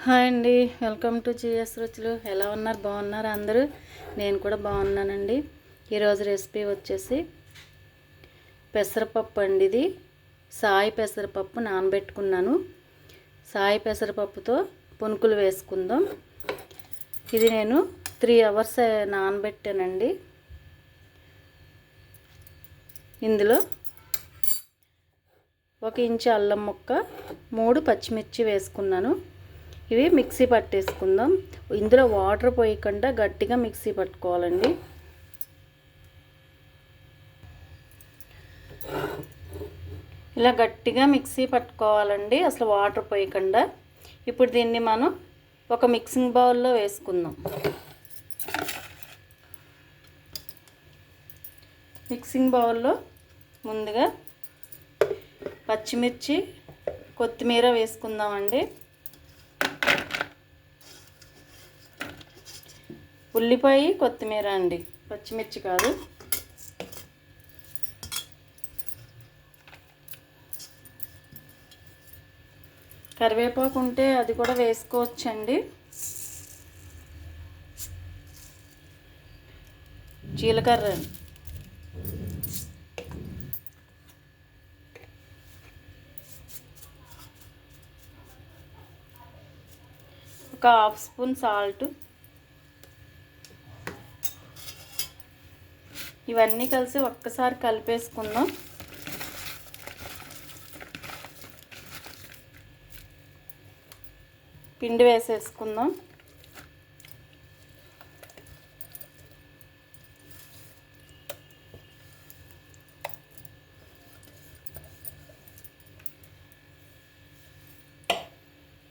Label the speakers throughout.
Speaker 1: Hi అండి, welcome to GS రుచులు. ఎలా ఉన్నారు? బాగున్నారు అందరూ? నేను కూడా బాగున్నానండి. ఈరోజు రెసిపీ వచ్చేసి పెసరపప్పు అండి. ఇది సాయి పెసరపప్పు నానబెట్టుకున్నాను. సాయి పెసరపప్పుతో పునుకులు వేసుకుందాం. ఇది నేను 3 అవర్స్ నానబెట్టానండి. ఇందులో 1 ఇంచు అల్లం ముక్క, 3 పచ్చిమిర్చి వేసుకున్నాను. ఇవి మిక్సీ పట్టేసుకుందాం. ఇందులో వాటర్ పోయకుండా గట్టిగా మిక్సీ పట్టుకోవాలండి. ఇలా గట్టిగా మిక్సీ పట్టుకోవాలండి, అసలు వాటర్ పోయకుండా. ఇప్పుడు దీన్ని మనం ఒక మిక్సింగ్ బౌల్లో వేసుకుందాం. మిక్సింగ్ బౌల్లో ముందుగా పచ్చిమిర్చి, కొత్తిమీర వేసుకుందామండి. ఉల్లిపాయ, కొత్తిమీర అండి, పచ్చిమిర్చి కాదు. కరివేపాకు ఉంటే అది కూడా వేసుకోవచ్చండి. జీలకర్ర, ఒక 1/2 స్పూన్ సాల్ట్. ఇవన్నీ కలిసి ఒక్కసారి కలిపేసుకుందాం. పిండి వేసేసుకుందాం.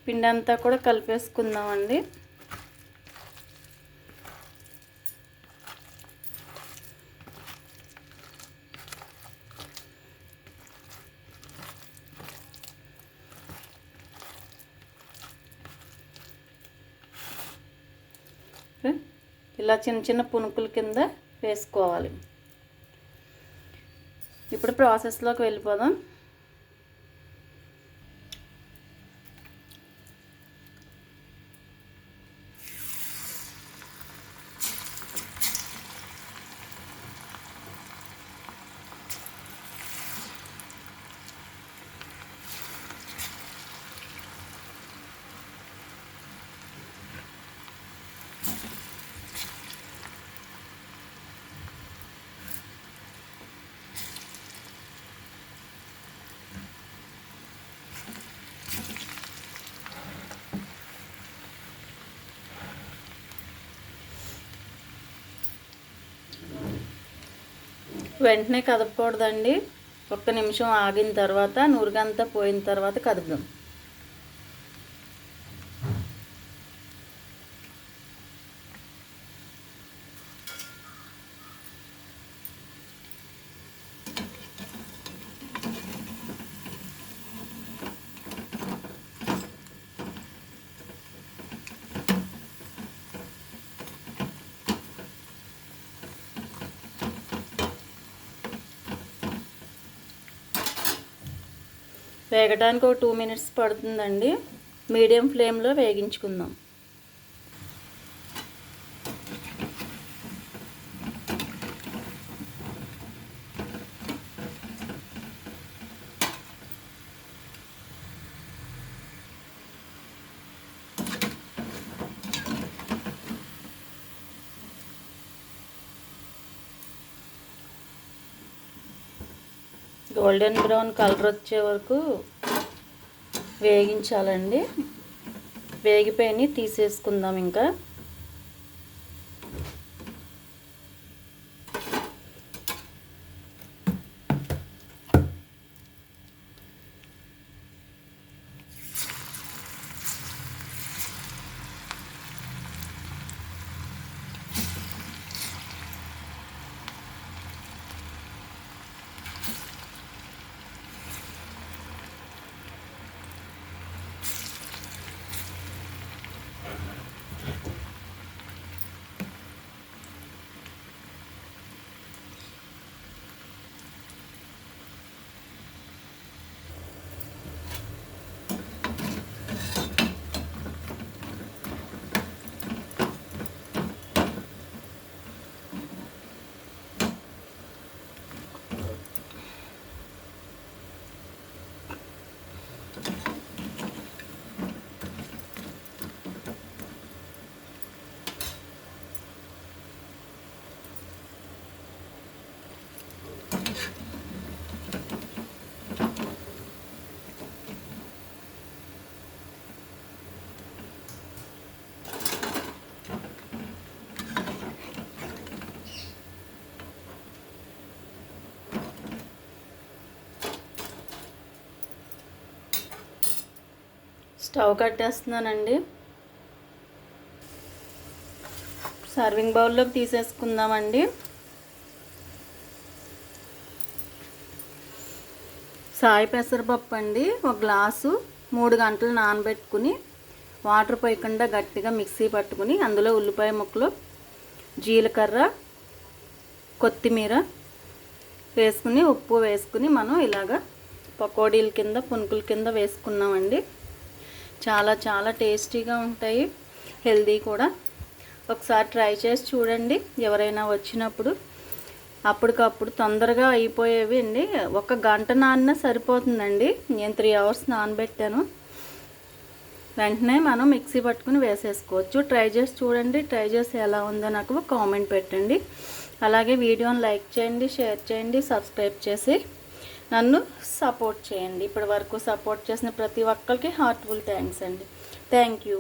Speaker 1: పిండి అంతా కూడా కలిపేసుకుందామండి. ఇలా చిన్న చిన్న పునుకుల కింద వేసుకోవాలి. ఇప్పుడు ప్రాసెస్లోకి వెళ్ళిపోదాం. వెంటనే కదపకూడదండి. 1 నిమిషం ఆగిన తర్వాత, నూరుగంతా పోయిన తర్వాత కదుపుదాం. వేగడానికి ఒక 2 మినిట్స్ పడుతుందండి. మీడియం ఫ్లేమ్లో వేగించుకుందాం. గోల్డెన్ బ్రౌన్ కలర్ వచ్చే వరకు వేగించాలండి. వేగిపోయి తీసేసుకుందాం. ఇంకా స్టవ్ కట్టేస్తున్నానండి. సర్వింగ్ బౌల్లోకి తీసేసుకుందామండి. సాయి పెసరపప్పు అండి, ఒక గ్లాసు 3 గంటలు నానబెట్టుకుని వాటర్ పోయకుండా గట్టిగా మిక్సీ పట్టుకుని అందులో ఉల్లిపాయ ముక్కలు, జీలకర్ర, కొత్తిమీర వేసుకుని ఉప్పు వేసుకుని మనం ఇలాగా పకోడీల కింద పునుకుల కింద వేసుకున్నామండి. చాలా చాలా టేస్టీగా ఉంటాయి, హెల్దీ కూడా. ఒకసారి ట్రై చేసి చూడండి. ఎవరైనా వచ్చినప్పుడు అప్పటికప్పుడు తొందరగా అయిపోయేవి అండి. 1 గంట నానినా సరిపోతుందండి. నేను 3 అవర్స్ నానబెట్టాను. వెంటనే మనం మిక్సీ పట్టుకుని వేసేసుకోవచ్చు. ట్రై చేసి చూడండి. ట్రై చేసి ఎలా ఉందో నాకు కామెంట్ పెట్టండి. అలాగే వీడియోని లైక్ చేయండి, షేర్ చేయండి, సబ్స్క్రైబ్ చేసి నన్ను సపోర్ట్ చేయండి. ఇప్పటి వరకు సపోర్ట్ చేసిన ప్రతి ఒక్కరికి హార్ట్ఫుల్ థ్యాంక్స్ అండి. Thank you.